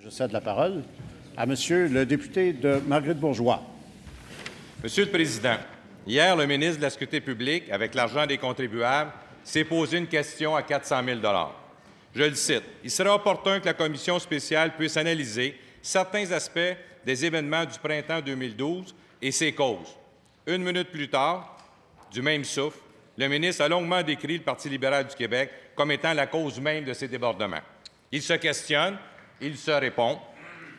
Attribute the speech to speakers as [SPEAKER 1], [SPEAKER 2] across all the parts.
[SPEAKER 1] Je cède la parole à Monsieur le député de Marguerite-Bourgeois.
[SPEAKER 2] Monsieur le Président, hier, le ministre de la Sécurité publique, avec l'argent des contribuables, s'est posé une question à 400 000 $. Je le cite. « Il serait opportun que la commission spéciale puisse analyser certains aspects des événements du printemps 2012 et ses causes. » Une minute plus tard, du même souffle, le ministre a longuement décrit le Parti libéral du Québec comme étant la cause même de ces débordements. Il se questionne, il se répond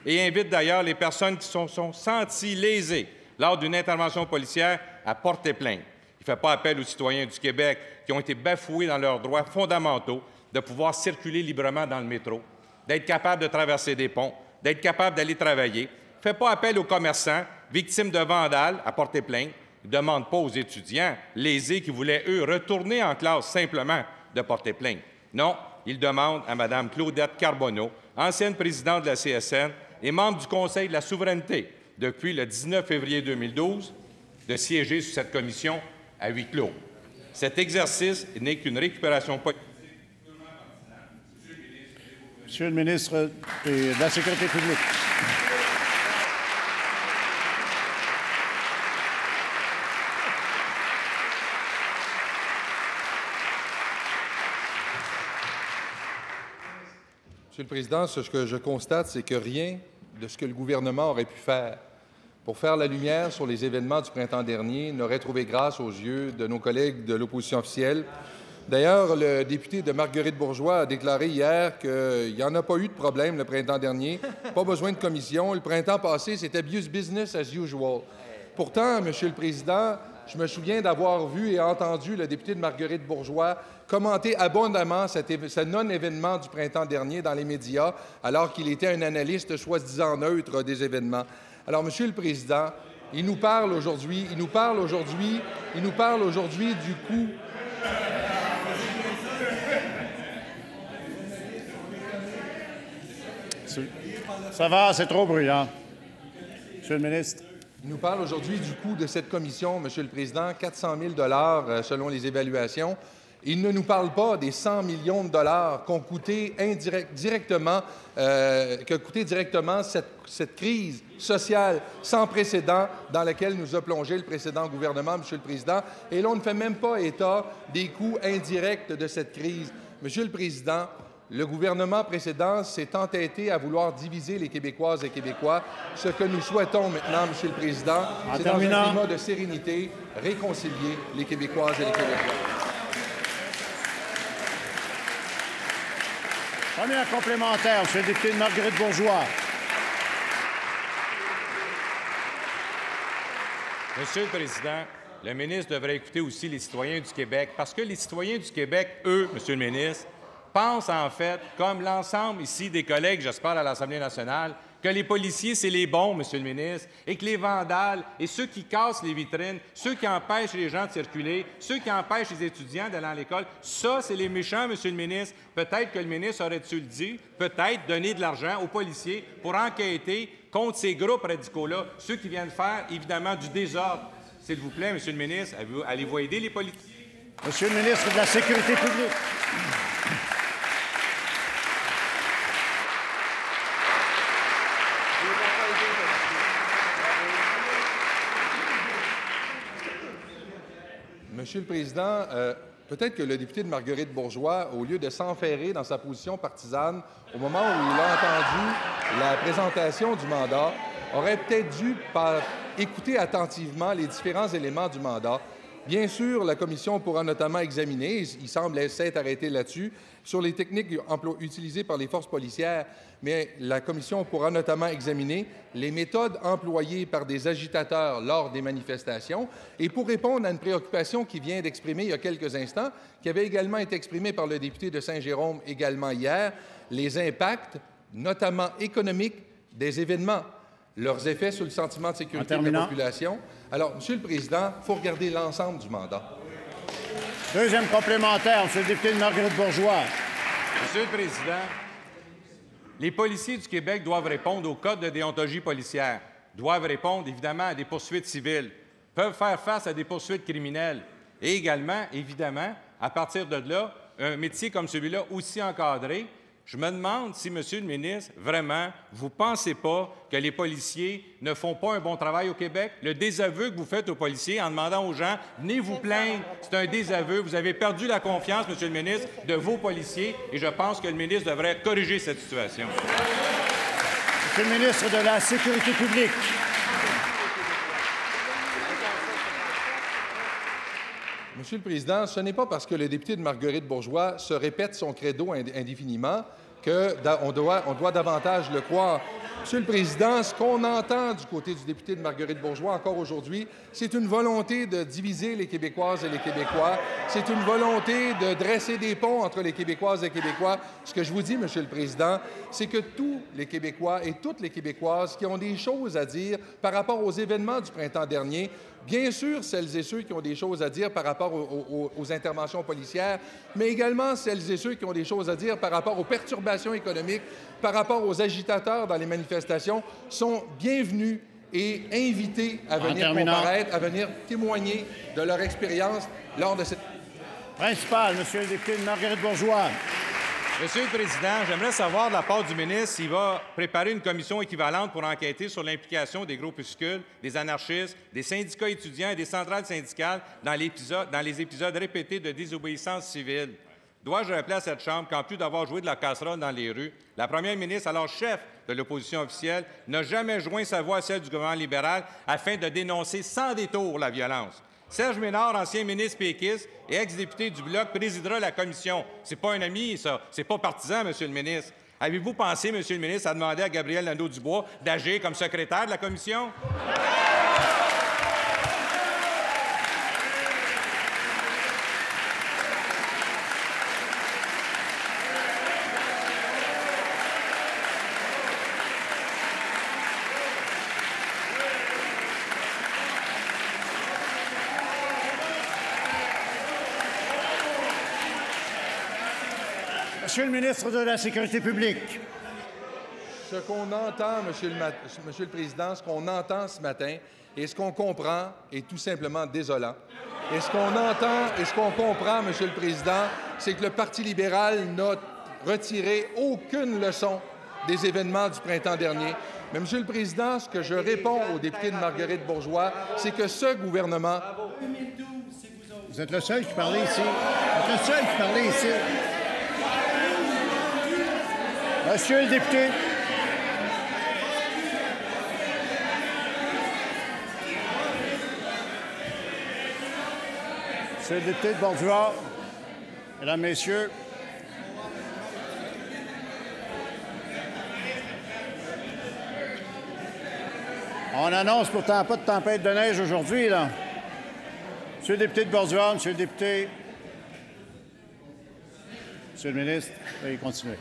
[SPEAKER 2] et invite d'ailleurs les personnes qui se sont senties lésées lors d'une intervention policière à porter plainte. Il ne fait pas appel aux citoyens du Québec qui ont été bafoués dans leurs droits fondamentaux de pouvoir circuler librement dans le métro, d'être capable de traverser des ponts, d'être capable d'aller travailler. Il ne fait pas appel aux commerçants victimes de vandales à porter plainte. Il ne demande pas aux étudiants lésés qui voulaient, eux, retourner en classe simplement de porter plainte. Non, il demande à Mme Claudette Carbonneau, ancienne présidente de la CSN et membre du Conseil de la souveraineté depuis le 19 février 2012, de siéger sur cette commission à huis clos. Cet exercice n'est qu'une récupération politique.
[SPEAKER 1] Monsieur le ministre de la Sécurité publique.
[SPEAKER 3] Monsieur le Président, ce que je constate, c'est que rien de ce que le gouvernement aurait pu faire pour faire la lumière sur les événements du printemps dernier n'aurait trouvé grâce aux yeux de nos collègues de l'opposition officielle. D'ailleurs, le député de Marguerite-Bourgeois a déclaré hier qu'il n'y en a pas eu de problème le printemps dernier, pas besoin de commission. Le printemps passé, c'était business as usual. Pourtant, Monsieur le Président, je me souviens d'avoir vu et entendu le député de Marguerite-Bourgeois commenter abondamment ce non-événement du printemps dernier dans les médias, alors qu'il était un analyste soi-disant neutre des événements. Alors, Monsieur le Président, il nous parle aujourd'hui du coût.
[SPEAKER 1] Ça va, c'est trop bruyant. Monsieur le ministre.
[SPEAKER 3] Il nous parle aujourd'hui du coût de cette commission, Monsieur le Président, 400 000 $ selon les évaluations. Il ne nous parle pas des 100 millions de dollars qu'ont coûté directement cette crise sociale sans précédent dans laquelle nous a plongé le précédent gouvernement, Monsieur le Président. Et l'on ne fait même pas état des coûts indirects de cette crise. Monsieur le Président, le gouvernement précédent s'est entêté à vouloir diviser les Québécoises et Québécois. Ce que nous souhaitons maintenant, Monsieur le Président, c'est dans un climat de sérénité, réconcilier les Québécoises et les Québécois.
[SPEAKER 1] Première complémentaire, Monsieur le député de Marguerite-Bourgeois.
[SPEAKER 2] Monsieur le Président, le ministre devrait écouter aussi les citoyens du Québec, parce que les citoyens du Québec, eux, Monsieur le ministre, pensent en fait, comme l'ensemble ici des collègues, j'espère, à l'Assemblée nationale, que les policiers, c'est les bons, Monsieur le ministre, et que les vandales et ceux qui cassent les vitrines, ceux qui empêchent les gens de circuler, ceux qui empêchent les étudiants d'aller à l'école, ça, c'est les méchants, Monsieur le ministre. Peut-être que le ministre aurait dû le dire, peut-être donner de l'argent aux policiers pour enquêter contre ces groupes radicaux-là, ceux qui viennent faire, évidemment, du désordre. S'il vous plaît, Monsieur le ministre, allez-vous aider les policiers?
[SPEAKER 1] Monsieur le ministre de la Sécurité publique.
[SPEAKER 3] Monsieur le Président, peut-être que le député de Marguerite-Bourgeois, au lieu de s'enferrer dans sa position partisane au moment où il a entendu la présentation du mandat, aurait peut-être dû écouter attentivement les différents éléments du mandat. Bien sûr, la commission pourra notamment examiner, il semble s'être arrêté là-dessus, sur les techniques utilisées par les forces policières, mais la commission pourra notamment examiner les méthodes employées par des agitateurs lors des manifestations. Et pour répondre à une préoccupation qui vient d'exprimer il y a quelques instants, qui avait également été exprimée par le député de Saint-Jérôme également hier, les impacts, notamment économiques, des événements, leurs effets sur le sentiment de sécurité de la population. Alors, Monsieur le Président, il faut regarder l'ensemble du mandat.
[SPEAKER 1] Deuxième complémentaire, Monsieur le député de Marguerite-Bourgeois.
[SPEAKER 2] Monsieur le Président, les policiers du Québec doivent répondre au code de déontologie policière, doivent répondre évidemment à des poursuites civiles, peuvent faire face à des poursuites criminelles et également, évidemment, à partir de là, un métier comme celui-là aussi encadré Je me demande si, Monsieur le ministre, vraiment, vous ne pensez pas que les policiers ne font pas un bon travail au Québec? Le désaveu que vous faites aux policiers en demandant aux gens « venez vous plaindre », c'est un désaveu. Vous avez perdu la confiance, Monsieur le ministre, de vos policiers et je pense que le ministre devrait corriger cette situation.
[SPEAKER 1] Monsieur le ministre de la Sécurité publique.
[SPEAKER 3] Monsieur le Président, ce n'est pas parce que le député de Marguerite-Bourgeois se répète son credo indéfiniment qu'on doit davantage le croire. Monsieur le Président, ce qu'on entend du côté du député de Marguerite-Bourgeois encore aujourd'hui, c'est une volonté de diviser les Québécoises et les Québécois. C'est une volonté de dresser des ponts entre les Québécoises et les Québécois. Ce que je vous dis, Monsieur le Président, c'est que tous les Québécois et toutes les Québécoises qui ont des choses à dire par rapport aux événements du printemps dernier, bien sûr, celles et ceux qui ont des choses à dire par rapport aux interventions policières, mais également celles et ceux qui ont des choses à dire par rapport aux perturbations économiques, par rapport aux agitateurs dans les manifestations, sont bienvenus et invités à venir comparaître, à venir témoigner de leur expérience lors de cette...
[SPEAKER 1] Principal, Monsieur le député de Marguerite-Bourgeois.
[SPEAKER 2] Monsieur le Président, j'aimerais savoir de la part du ministre s'il va préparer une commission équivalente pour enquêter sur l'implication des groupuscules, des anarchistes, des syndicats étudiants et des centrales syndicales dans les épisodes répétés de désobéissance civile. Dois-je rappeler à cette Chambre qu'en plus d'avoir joué de la casserole dans les rues, la première ministre, alors chef de l'opposition officielle, n'a jamais joint sa voix à celle du gouvernement libéral afin de dénoncer sans détour la violence? Serge Ménard, ancien ministre péquiste et ex-député du Bloc, présidera la commission. C'est pas un ami, ça. C'est pas partisan, Monsieur le ministre. Avez-vous pensé, Monsieur le ministre, à demander à Gabriel Nadeau-Dubois d'agir comme secrétaire de la commission?
[SPEAKER 1] Monsieur le ministre de la Sécurité publique.
[SPEAKER 3] Ce qu'on entend, Monsieur le Président, ce qu'on entend ce matin et ce qu'on comprend est tout simplement désolant. Et ce qu'on entend et ce qu'on comprend, Monsieur le Président, c'est que le Parti libéral n'a retiré aucune leçon des événements du printemps dernier. Mais, Monsieur le Président, ce que je réponds au député de Marguerite-Bourgeois, c'est que ce gouvernement...
[SPEAKER 1] Vous êtes le seul qui parlait ici. Vous êtes le seul qui parlait ici. Monsieur le député. Monsieur le député de Bourgeois, Mesdames, Messieurs, on annonce pourtant pas de tempête de neige aujourd'hui, là. Monsieur le député de Bourgeois, Monsieur le député, Monsieur le ministre, veuillez continuer.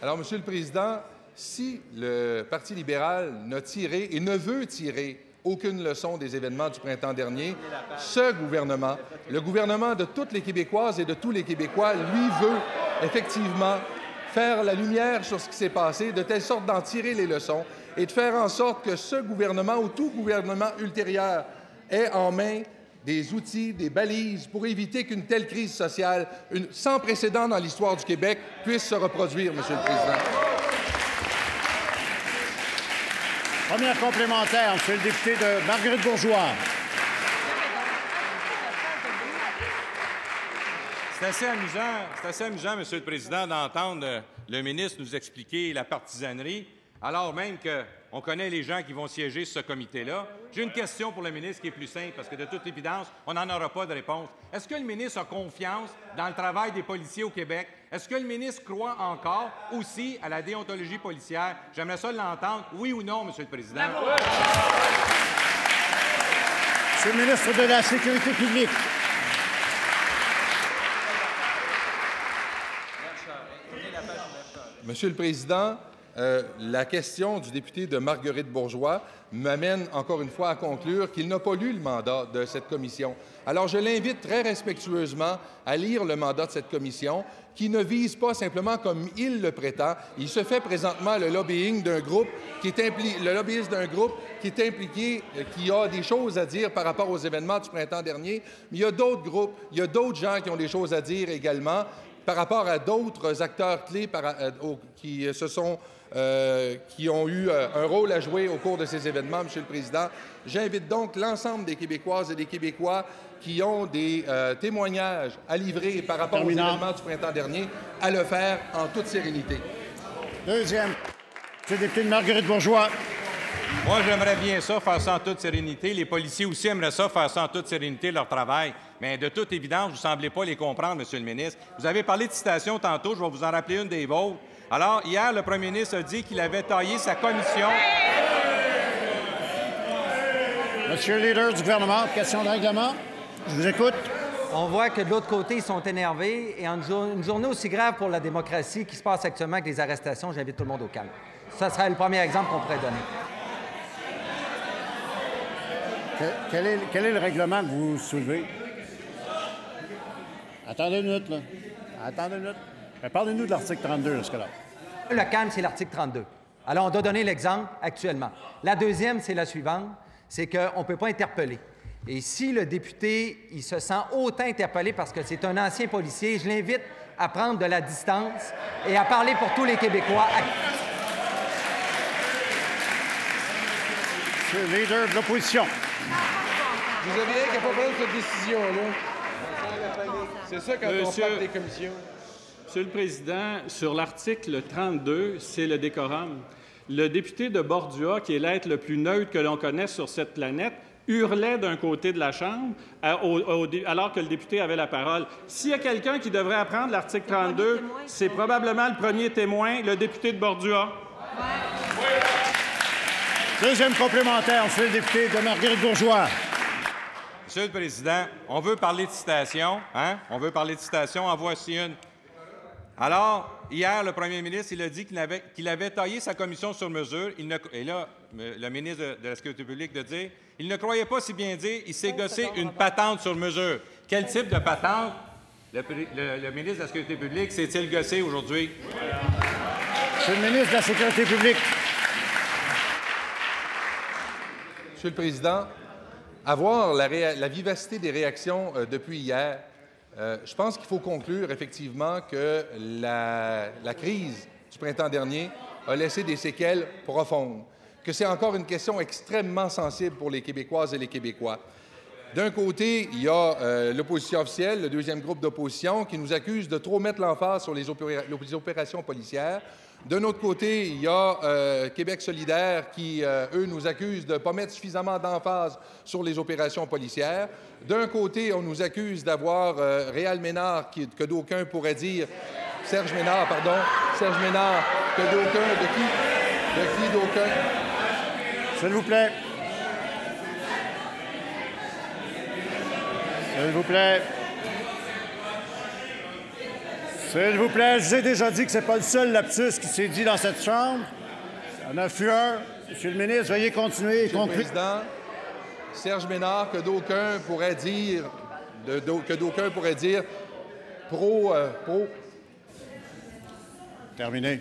[SPEAKER 3] Alors, Monsieur le Président, si le Parti libéral n'a tiré et ne veut tirer aucune leçon des événements du printemps dernier, ce gouvernement, le gouvernement de toutes les Québécoises et de tous les Québécois, lui veut effectivement faire la lumière sur ce qui s'est passé, de telle sorte d'en tirer les leçons et de faire en sorte que ce gouvernement ou tout gouvernement ultérieur ait en main des outils, des balises pour éviter qu'une telle crise sociale, sans précédent dans l'histoire du Québec, puisse se reproduire, Monsieur le Président.
[SPEAKER 1] Première complémentaire, Monsieur le député de Marguerite-Bourgeois.
[SPEAKER 2] C'est assez amusant, Monsieur le Président, d'entendre le ministre nous expliquer la partisanerie, alors même qu'on connaît les gens qui vont siéger sur ce comité-là. J'ai une question pour le ministre qui est plus simple, parce que de toute évidence, on n'en aura pas de réponse. Est-ce que le ministre a confiance dans le travail des policiers au Québec? Est-ce que le ministre croit encore aussi à la déontologie policière? J'aimerais ça l'entendre, oui ou non, Monsieur le Président.
[SPEAKER 1] Monsieur le ministre de la Sécurité publique.
[SPEAKER 3] Monsieur le Président, la question du député de Marguerite-Bourgeois m'amène encore une fois à conclure qu'il n'a pas lu le mandat de cette commission. Alors, je l'invite très respectueusement à lire le mandat de cette commission qui ne vise pas simplement comme il le prétend. Il se fait présentement le lobbying d'un groupe qui est le lobbyiste d'un groupe qui est impliqué, qui a des choses à dire par rapport aux événements du printemps dernier. Mais il y a d'autres groupes, il y a d'autres gens qui ont des choses à dire également. par rapport à d'autres acteurs clés qui ont eu un rôle à jouer au cours de ces événements, Monsieur le Président. J'invite donc l'ensemble des Québécoises et des Québécois qui ont des témoignages à livrer par rapport aux événements du printemps dernier à le faire en toute sérénité.
[SPEAKER 1] Deuxième. Monsieur le député de Marguerite-Bourgeois.
[SPEAKER 2] Moi, j'aimerais bien ça, faire ça en toute sérénité. Les policiers aussi aimeraient ça, faire ça en toute sérénité, leur travail. Mais de toute évidence, vous ne semblez pas les comprendre, Monsieur le ministre. Vous avez parlé de citation tantôt, je vais vous en rappeler une des vôtres. Alors, hier, le premier ministre a dit qu'il avait taillé sa commission.
[SPEAKER 1] Monsieur le leader du gouvernement, question de règlement. Je vous écoute.
[SPEAKER 4] On voit que de l'autre côté, ils sont énervés. Et en une journée aussi grave pour la démocratie qui se passe actuellement avec les arrestations, j'invite tout le monde au calme. Ça serait le premier exemple qu'on pourrait donner.
[SPEAKER 1] Quel est le règlement que vous soulevez? Attendez une minute, là. Attendez une minute. Parlez-nous de l'article 32, là, ce cas-là.
[SPEAKER 4] Le calme, c'est l'article 32. Alors, on doit donner l'exemple actuellement. La deuxième, c'est la suivante, c'est qu'on ne peut pas interpeller. Et si le député, il se sent autant interpellé parce que c'est un ancien policier, je l'invite à prendre de la distance et à parler pour tous les Québécois.
[SPEAKER 1] Monsieur le leader de l'opposition.
[SPEAKER 3] Vous avez rien qu'à pas prendre cette décision-là. C'est ça quand on parle des commissions.
[SPEAKER 5] Monsieur le Président, sur l'article 32, c'est le décorum. Le député de Bordua, qui est l'être le plus neutre que l'on connaisse sur cette planète, hurlait d'un côté de la Chambre alors que le député avait la parole. S'il y a quelqu'un qui devrait apprendre l'article 32, c'est probablement le premier témoin, le député de Bordua.
[SPEAKER 1] Deuxième complémentaire, Monsieur le député de Marguerite-Bourgeois.
[SPEAKER 2] Monsieur le Président, on veut parler de citation, hein? On veut parler de citation, en voici une. Alors, hier, le premier ministre, il a dit qu'il avait taillé sa commission sur mesure. Et là, le ministre de la Sécurité publique de dire, il ne croyait pas si bien dire, il s'est gossé une patente sur mesure. Quel type de patente le ministre de la Sécurité publique s'est-il gossé aujourd'hui?
[SPEAKER 1] Monsieur le ministre de la Sécurité publique.
[SPEAKER 3] Monsieur le Président, à voir la vivacité des réactions depuis hier, je pense qu'il faut conclure effectivement que la crise du printemps dernier a laissé des séquelles profondes, que c'est encore une question extrêmement sensible pour les Québécoises et les Québécois. D'un côté, il y a l'opposition officielle, le deuxième groupe d'opposition, qui nous accuse de trop mettre l'emphase sur les opérations policières. D'un autre côté, il y a Québec solidaire qui, eux, nous accusent de ne pas mettre suffisamment d'emphase sur les opérations policières. D'un côté, on nous accuse d'avoir Réal Ménard, que d'aucuns pourraient dire... Serge Ménard, pardon. Serge Ménard, que d'aucuns... De qui d'aucuns?
[SPEAKER 1] S'il vous plaît. S'il vous plaît. S'il vous plaît, je vous ai déjà dit que ce n'est pas le seul lapsus qui s'est dit dans cette Chambre. Il y en a fut un. Monsieur le ministre, veuillez continuer et conclure.
[SPEAKER 3] Monsieur le Président, Serge Ménard, que d'aucuns pourraient dire... pro...
[SPEAKER 1] Terminé.